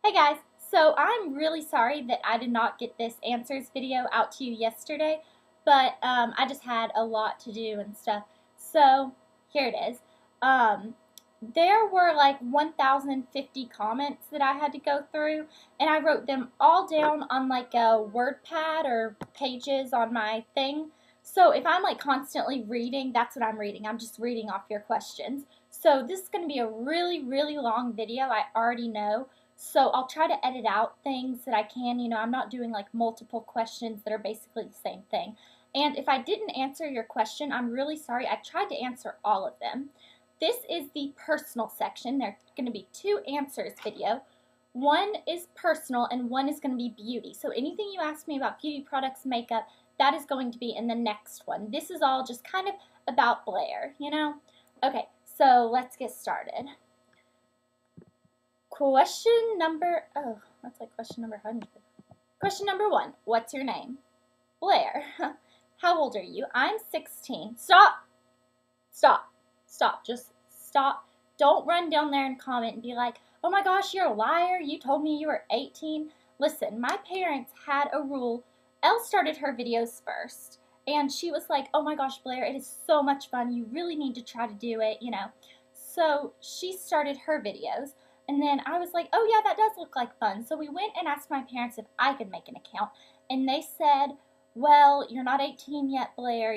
Hey guys, so I'm really sorry that I did not get this answers video out to you yesterday, but I just had a lot to do and stuff. So here it is. Um, there were like 1,050 comments that I had to go through, and I wrote them all down on like a WordPad or pages on my thing. So if I'm like constantly reading, that's what I'm reading. I'm just reading off your questions. So this is going to be a really, really long video, I already know. So I'll try to edit out things that I can. I'm not doing like multiple questions that are basically the same thing. And if I didn't answer your question, I'm really sorry. I tried to answer all of them. This is the personal section. There's going to be two answers video. One is personal and one is going to be beauty. So anything you ask me about beauty products, makeup, that is going to be in the next one. This is all just kind of about Blair. Okay, so let's get started. Question number, oh, that's like question number 100. Question number 1, what's your name? Blair. How old are you? I'm 16. Stop. Stop. Stop. Just stop. Don't run down there and comment and be like, oh my gosh, you're a liar. You told me you were 18. Listen, my parents had a rule. Elle started her videos first. And she was like, oh my gosh, Blair, it is so much fun. You really need to try to do it. So she started her videos. And then I was like, oh yeah, that does look like fun. So we went and asked my parents if I could make an account. And they said, well, you're not 18 yet, Blair.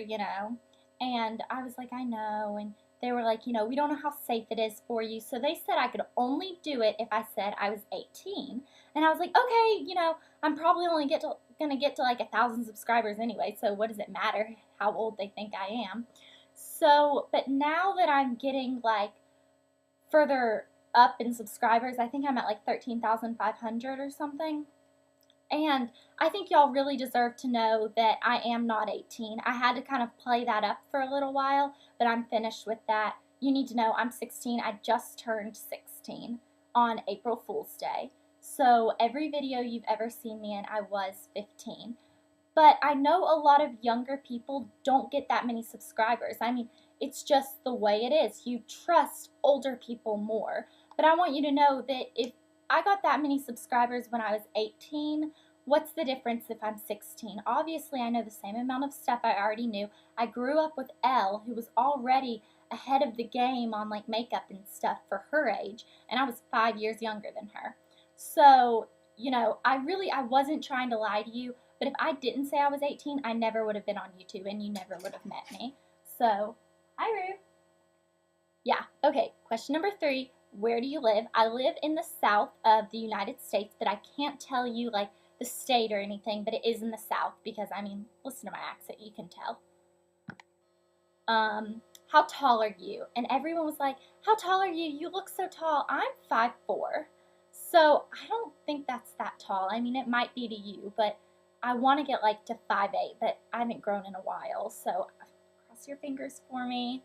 And I was like, I know. And they were like, we don't know how safe it is for you. So they said I could only do it if I said I was 18. And I was like, okay, I'm probably only gonna get to like 1,000 subscribers anyway. So what does it matter how old they think I am? So, but now that I'm getting like further up in subscribers, I think I'm at like 13,500 or something. And I think y'all really deserve to know that I am not 18. I had to kind of play that up for a little while, but I'm finished with that. You need to know I'm 16. I just turned 16 on April Fool's Day. So every video you've ever seen me in, I was 15. But I know a lot of younger people don't get that many subscribers. I mean, it's just the way it is. You trust older people more. But I want you to know that if I got that many subscribers when I was 18, what's the difference if I'm 16? Obviously, I know the same amount of stuff I already knew. I grew up with Elle, who was already ahead of the game on like makeup and stuff for her age, and I was 5 years younger than her. So, I wasn't trying to lie to you. But if I didn't say I was 18, I never would have been on YouTube and you never would have met me. So, hi Rue. Yeah, okay, question number 3, where do you live? I live in the south of the United States, but I can't tell you like the state or anything, but it is in the south because, listen to my accent, you can tell. How tall are you? And everyone was like, how tall are you? You look so tall. I'm 5'4". So I don't think that's that tall. I mean, it might be to you, but I want to get like to 5'8", but I haven't grown in a while. So cross your fingers for me.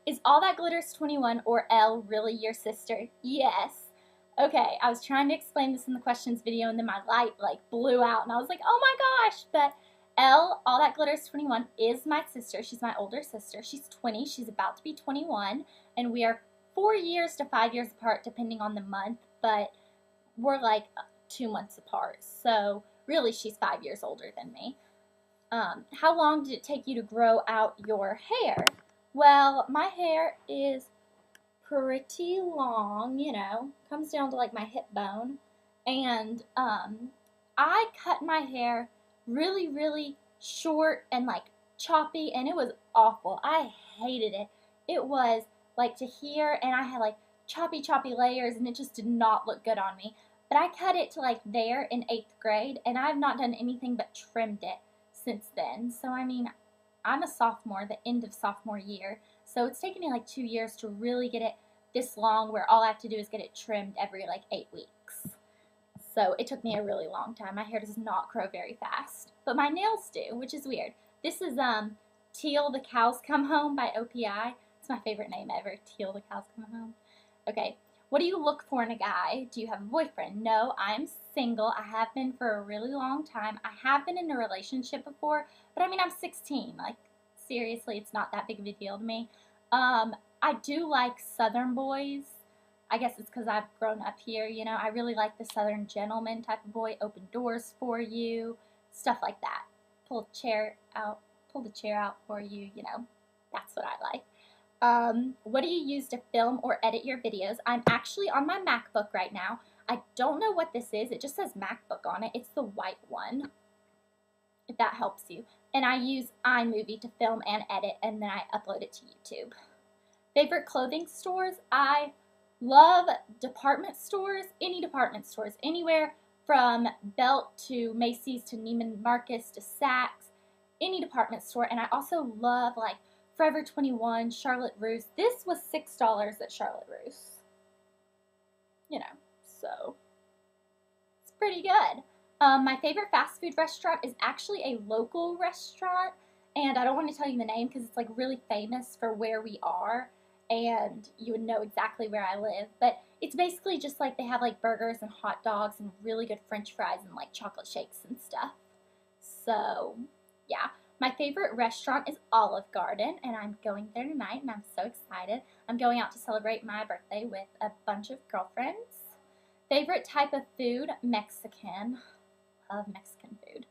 Is All That Glitters 21 or Elle really your sister? Yes. Okay, I was trying to explain this in the questions video and then my light like blew out and I was like, oh my gosh, but Elle, All That Glitters 21 is my sister. She's my older sister. She's 20. She's about to be 21 and we are 4 years to 5 years apart depending on the month, but we're like 2 months apart. So really she's 5 years older than me. How long did it take you to grow out your hair? Well, my hair is pretty long, comes down to like my hip bone. And I cut my hair really, really short and like choppy, and it was awful. I hated it. It was like to here, and I had like choppy, choppy layers, and it just did not look good on me. But I cut it to like there in 8th grade, and I've not done anything but trimmed it since then. So, I'm a sophomore, the end of sophomore year. So it's taken me like 2 years to really get it this long where all I have to do is get it trimmed every like 8 weeks. So it took me a really long time. My hair does not grow very fast. But my nails do, which is weird. This is Teal the Cows Come Home by OPI. It's my favorite name ever, Teal the Cows Come Home. Okay, what do you look for in a guy? Do you have a boyfriend? No, I am single. I have been for a really long time. I have been in a relationship before, but I'm 16. Like, seriously, it's not that big of a deal to me. I do like Southern boys. I guess it's because I've grown up here, you know. I really like the Southern gentleman type of boy, open doors for you, stuff like that. Pull the chair out for you, you know. That's what I like. What do you use to film or edit your videos? I'm actually on my MacBook right now. I don't know what this is. It just says MacBook on it. It's the white one, if that helps you. And I use iMovie to film and edit, and then I upload it to YouTube. Favorite clothing stores? I love department stores, any department stores, anywhere from Belt to Macy's to Neiman Marcus to Saks, any department store. And I also love like Forever 21, Charlotte Russe. This was $6 at Charlotte Russe. You know, so it's pretty good. My favorite fast food restaurant is actually a local restaurant, and I don't want to tell you the name because it's like really famous for where we are, and you would know exactly where I live, but it's basically just like they have like burgers and hot dogs and really good french fries and like chocolate shakes and stuff. So, yeah. My favorite restaurant is Olive Garden, and I'm going there tonight, and I'm so excited. I'm going out to celebrate my birthday with a bunch of girlfriends. Favorite type of food? Mexican. Love Mexican food.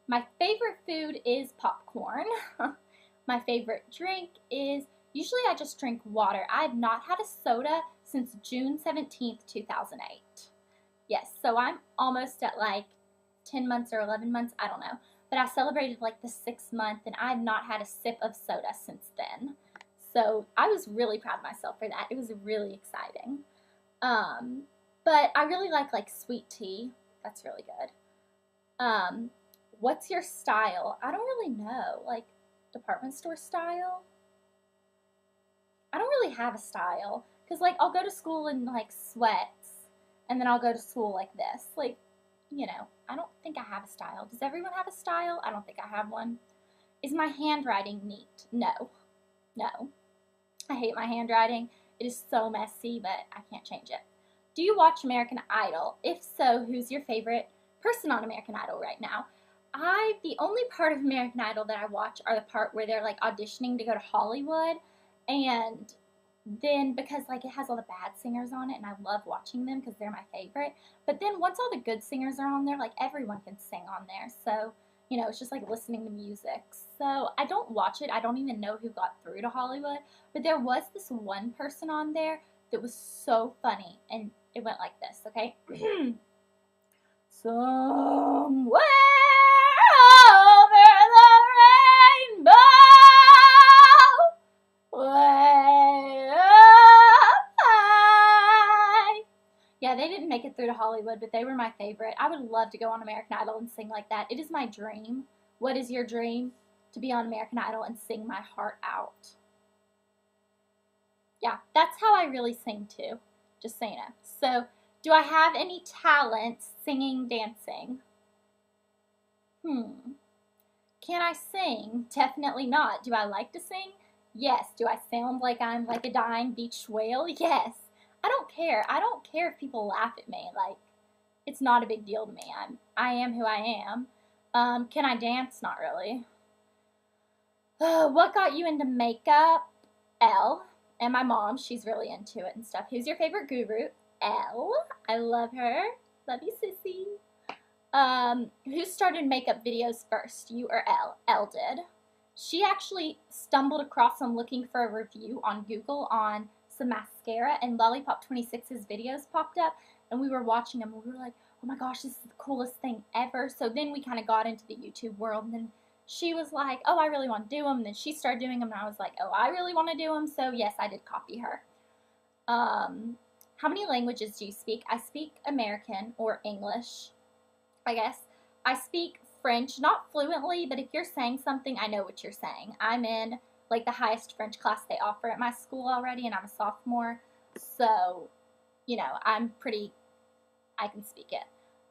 My favorite food is popcorn. My favorite drink is, usually I just drink water. I have not had a soda since June 17th, 2008. Yes, so I'm almost at like 10 months or 11 months, I don't know. But I celebrated like the 6th month, and I have not had a sip of soda since then. So I was really proud of myself for that. It was really exciting. But I really like sweet tea. That's really good. What's your style? I don't really know. Like department store style? I don't really have a style. Because like I'll go to school in like sweats, and then I'll go to school like this. Like, you know, I don't think I have a style. Does everyone have a style? I don't think I have one. Is my handwriting neat? No. No. I hate my handwriting. It is so messy, but I can't change it. Do you watch American Idol? If so, who's your favorite person on American Idol right now? The only part of American Idol that I watch are the part where they're like auditioning to go to Hollywood, and then because like it has all the bad singers on it, and I love watching them because they're my favorite. But then once all the good singers are on there, like everyone can sing on there. So, you know, it's just like listening to music. So I don't watch it. I don't even know who got through to Hollywood. But there was this one person on there that was so funny, and it went like this, okay? Somewhere over the rainbow, way up high. Yeah, they didn't make it through to Hollywood, but they were my favorite. I would love to go on American Idol and sing like that. It is my dream. What is your dream? To be on American Idol and sing my heart out. Yeah, that's how I really sing too. Just so you know. So, do I have any talent singing, dancing? Can I sing? Definitely not. Do I like to sing? Yes. Do I sound like I'm like a dying beach whale? Yes. I don't care. I don't care if people laugh at me. Like, it's not a big deal to me. I am who I am. Can I dance? Not really. What got you into makeup? Elle. And my mom, she's really into it and stuff. Who's your favorite guru? Elle. I love her. Love you, sissy. Who started makeup videos first, you or Elle? Elle did. She actually stumbled across them looking for a review on Google on some mascara, and Lollipop 26's videos popped up, and we were watching them, and we were like, oh my gosh, this is the coolest thing ever. So then we kind of got into the YouTube world, and then she was like, oh, I really want to do them, and then she started doing them, and I was like, oh, I really want to do them, so yes, I did copy her. How many languages do you speak? I speak American, or English, I guess. I speak French, not fluently, but if you're saying something, I know what you're saying. I'm in like the highest French class they offer at my school already, and I'm a sophomore, so, you know, I can speak it.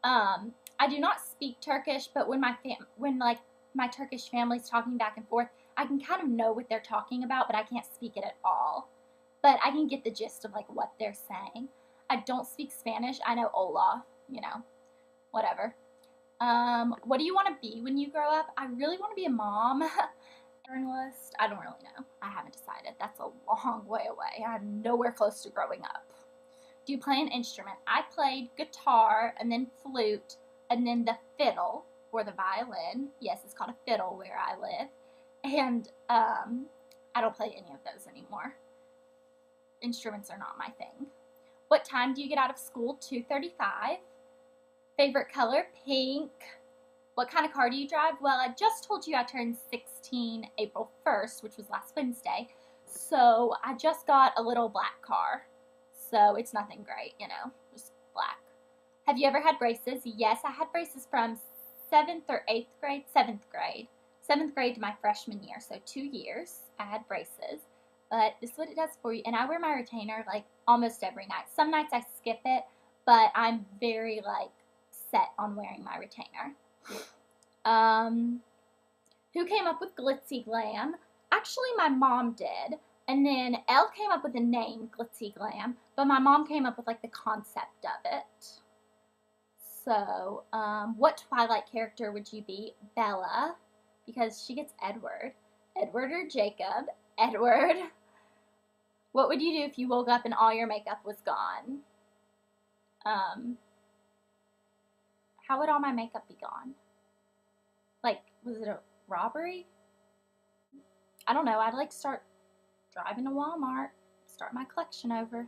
I do not speak Turkish, but when my Turkish family's talking back and forth, I can kind of know what they're talking about, but I can't speak it at all. But I can get the gist of like what they're saying. I don't speak Spanish. I know hola, you know, whatever. What do you want to be when you grow up? I really want to be a mom, Journalist? I don't really know. I haven't decided. That's a long way away. I'm nowhere close to growing up. Do you play an instrument? I played guitar and then flute and then the fiddle or the violin. Yes, it's called a fiddle where I live. And I don't play any of those anymore. Instruments are not my thing. What time do you get out of school? 2:35. Favorite color? Pink. What kind of car do you drive? Well, I just told you I turned 16 April 1st, which was last Wednesday. So I just got a little black car. So it's nothing great, you know, just black. Have you ever had braces? Yes, I had braces from 7th or 8th grade, 7th grade. 7th grade to my freshman year, so 2 years I had braces. But this is what it does for you. And I wear my retainer like almost every night. Some nights I skip it, but I'm very like set on wearing my retainer. Who came up with Glitzy Glam? Actually, my mom did. And then Elle came up with the name Glitzy Glam, but my mom came up with like the concept of it. So, what Twilight character would you be? Bella, because she gets Edward. Edward or Jacob? Edward. What would you do if you woke up and all your makeup was gone? How would all my makeup be gone? Like, was it a robbery? I don't know. I'd like start driving to Walmart, start my collection over.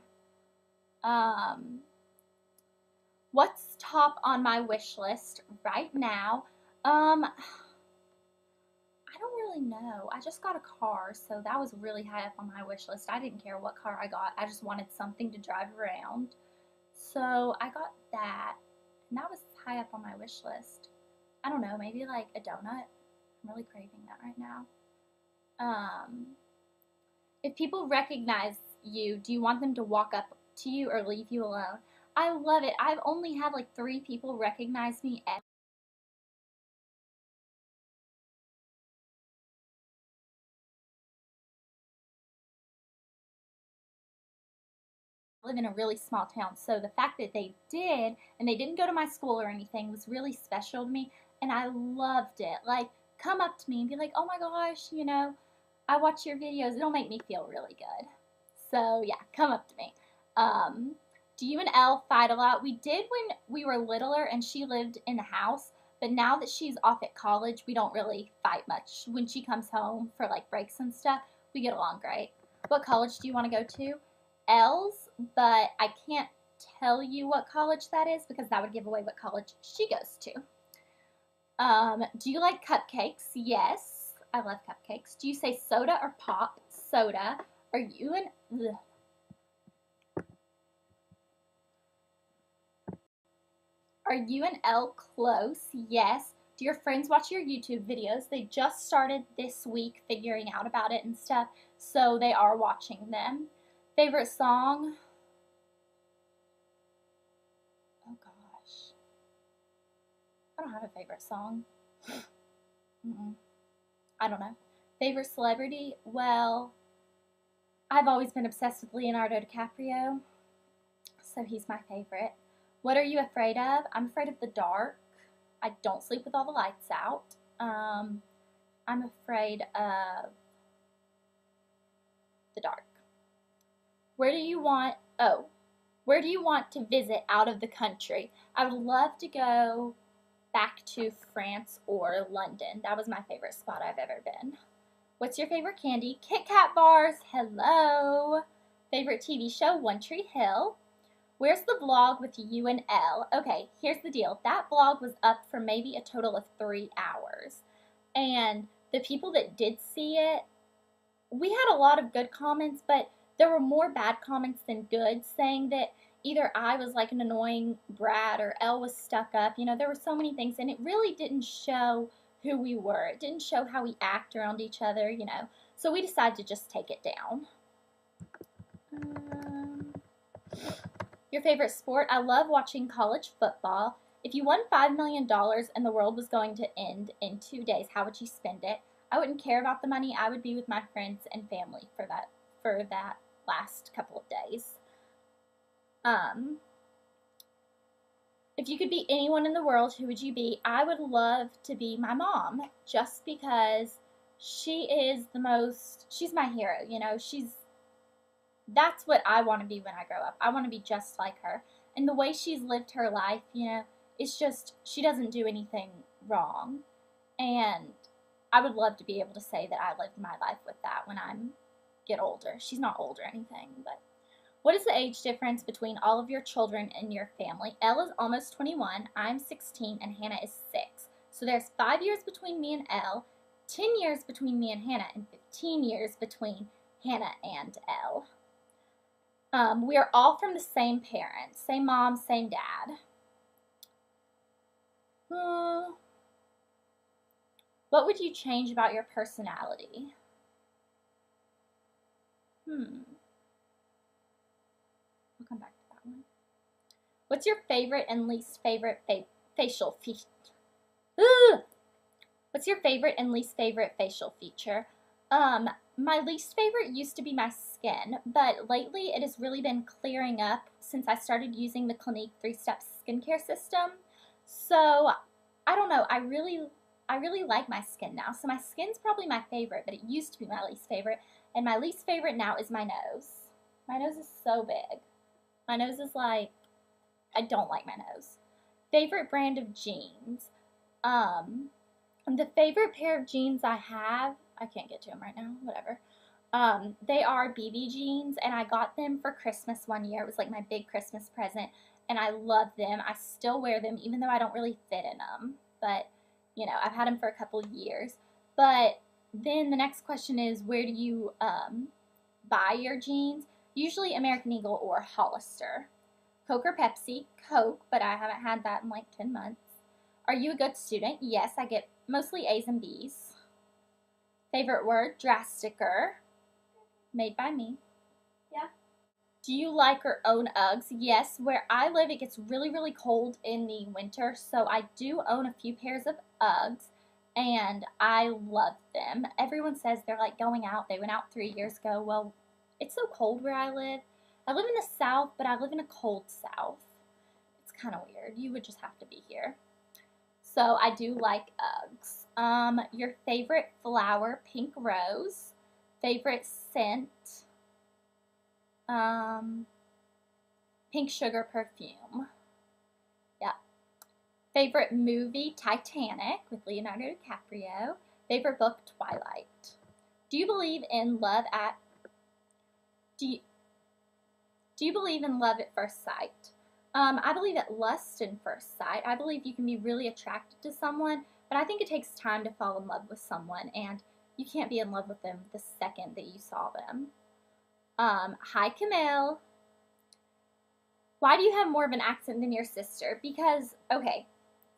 What's top on my wish list right now? I don't really know. I just got a car, so that was really high up on my wish list. I didn't care what car I got. I just wanted something to drive around. So I got that, and that was high up on my wish list. I don't know, maybe like a donut. I'm really craving that right now. If people recognize you, do you want them to walk up to you or leave you alone? I love it. I've only had like 3 people recognize me at live in a really small town. So the fact that they did and they didn't go to my school or anything was really special to me, and I loved it. Like, come up to me and be like, "Oh my gosh, you know, I watch your videos." It'll make me feel really good. So yeah, come up to me. Do you and Elle fight a lot? We did when we were littler and she lived in the house, but now that she's off at college, we don't really fight much. When she comes home for like breaks and stuff, we get along great. What college do you want to go to? Elle's, but I can't tell you what college that is because that would give away what college she goes to. Do you like cupcakes? Yes, I love cupcakes. Do you say soda or pop? Soda. Are you and Are you and Elle close? Yes. Do your friends watch your YouTube videos? They just started this week figuring out about it and stuff, so they are watching them. Favorite song? Oh gosh. I don't have a favorite song. I don't know. Favorite celebrity? Well, I've always been obsessed with Leonardo DiCaprio, so he's my favorite. What are you afraid of? I'm afraid of the dark. I don't sleep with all the lights out. I'm afraid of the dark. Where do you want to visit out of the country? I would love to go back to France or London. That was my favorite spot I've ever been. What's your favorite candy? Kit Kat bars. Hello. Favorite TV show? One Tree Hill. Where's the vlog with you and Elle? Okay, here's the deal. That vlog was up for maybe a total of 3 hours. And the people that did see it, we had a lot of good comments, but there were more bad comments than good, saying that either I was like an annoying brat or Elle was stuck up. You know, there were so many things, and it really didn't show who we were. It didn't show how we act around each other, you know. So we decided to just take it down. Your favorite sport? I love watching college football. If you won $5 million and the world was going to end in 2 days, how would you spend it? I wouldn't care about the money. I would be with my friends and family for that last couple of days. If you could be anyone in the world, who would you be? I would love to be my mom, just because She is she's my hero, you know. That's what I want to be when I grow up. I want to be just like her. And the way she's lived her life, you know, it's just, she doesn't do anything wrong. And I would love to be able to say that I lived my life with that when I get older. She's not old or anything, but what is the age difference between all of your children in your family? Elle is almost 21, I'm 16, and Hannah is 6. So there's 5 years between me and Elle, 10 years between me and Hannah, and 15 years between Hannah and Elle. We are all from the same parents, same mom, same dad. What would you change about your personality? We'll come back to that one. What's your favorite and least favorite facial feature? What's your favorite and least favorite facial feature? My least favorite used to be my skin, but lately it has really been clearing up since I started using the Clinique 3-step skincare system. So, I don't know, I really like my skin now. So my skin's probably my favorite, but it used to be my least favorite. And my least favorite now is my nose. My nose is so big. My nose is like, I don't like my nose. Favorite brand of jeans. The favorite pair of jeans I have, I can't get to them right now, whatever. They are BB jeans, and I got them for Christmas one year. It was like my big Christmas present, and I love them. I still wear them, even though I don't really fit in them. But, you know, I've had them for a couple years. But then the next question is, where do you buy your jeans? Usually American Eagle or Hollister. Coke or Pepsi? Coke, but I haven't had that in like 10 months. Are you a good student? Yes, I get mostly A's and B's. Favorite word? Drasticer. Made by me. Yeah. Do you like or own Uggs? Yes, where I live it gets really, really cold in the winter, so I do own a few pairs of Uggs, and I love them. Everyone says they're like going out. They went out 3 years ago. Well, it's so cold where I live. I live in the South, but I live in a cold South. It's kind of weird. You would just have to be here. So I do like Uggs. Your favorite flower? Pink rose. Favorite scent? Pink sugar perfume. Yeah. Favorite movie? Titanic with Leonardo DiCaprio. Favorite book? Twilight. Do you believe in love at first sight? I believe at lust in first sight. I believe you can be really attracted to someone, but I think it takes time to fall in love with someone, and you can't be in love with them the second that you saw them. Hi, Camille. Why do you have more of an accent than your sister? Because, okay,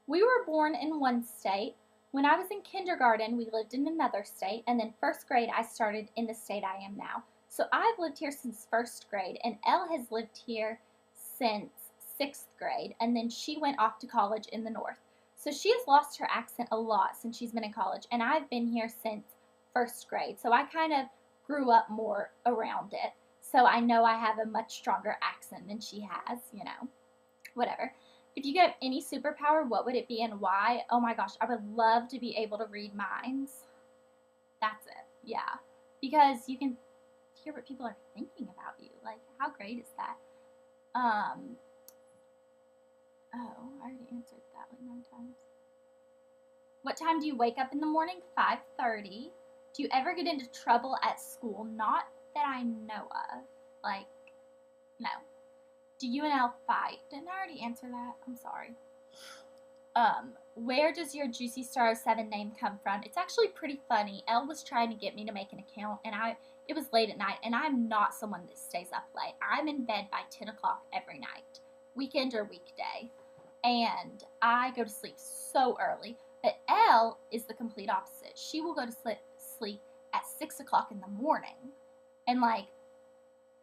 we were born in one state. When I was in kindergarten, we lived in another state, and then first grade, I started in the state I am now. So I've lived here since first grade, and Elle has lived here since 6th grade, and then she went off to college in the north. So she has lost her accent a lot since she's been in college, and I've been here since first grade. So I kind of grew up more around it. So I know I have a much stronger accent than she has, you know, whatever. If you get any superpower, what would it be and why? Oh my gosh, I would love to be able to read minds. That's it, yeah. Because you can hear what people are thinking about you. Like, how great is that? Oh, I already answered that like 9 times. What time do you wake up in the morning? 5:30. Do you ever get into trouble at school? Not that I know of. Like, no. Do you and Elle fight? Didn't I already answer that? I'm sorry. Where does your Juicy Star 07 name come from? It's actually pretty funny. Elle was trying to get me to make an account, and it was late at night, and I'm not someone that stays up late. I'm in bed by 10 o'clock every night, weekend or weekday, and I go to sleep so early. But Elle is the complete opposite. She will go to sleep at 6 o'clock in the morning, and like,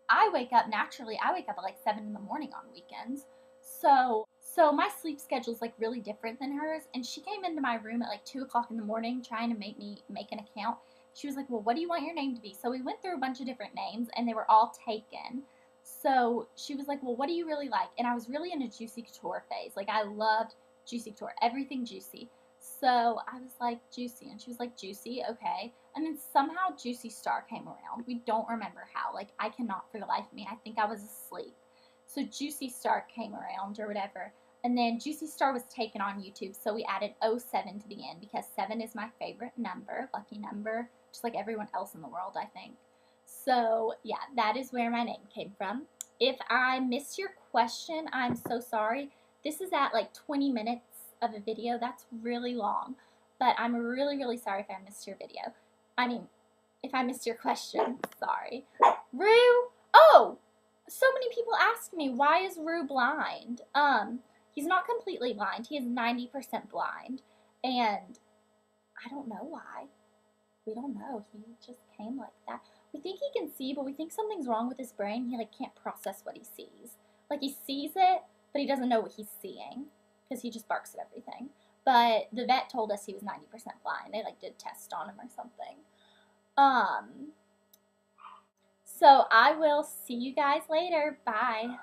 I wake up naturally. I wake up at like 7 in the morning on weekends. So my sleep schedule is like really different than hers. And she came into my room at like 2 o'clock in the morning trying to make me make an account. She was like, well, what do you want your name to be? So we went through a bunch of different names and they were all taken. So she was like, well, what do you really like? And I was really in a Juicy Couture phase. Like, I loved Juicy Couture, everything juicy. So I was like, Juicy. And she was like, Juicy, okay. And then somehow Juicy Star came around. We don't remember how. Like, I cannot for the life of me. I think I was asleep. So Juicy Star came around or whatever. And then Juicy Star was taken on YouTube, so we added 07 to the end because 7 is my favorite number, lucky number, just like everyone else in the world, I think. So, yeah, that is where my name came from. If I missed your question, I'm so sorry. This is at like 20 minutes of a video. That's really long. But I'm really, really sorry if I missed your video. I mean, if I missed your question, sorry. Rue, oh! So many people ask me, why is Rue blind? He's not completely blind. He is 90% blind. And I don't know why. We don't know. He just came like that. We think he can see, but we think something's wrong with his brain. He, like, can't process what he sees. Like, he sees it, but he doesn't know what he's seeing because he just barks at everything. But the vet told us he was 90% blind. They, like, did tests on him or something. So I will see you guys later. Bye.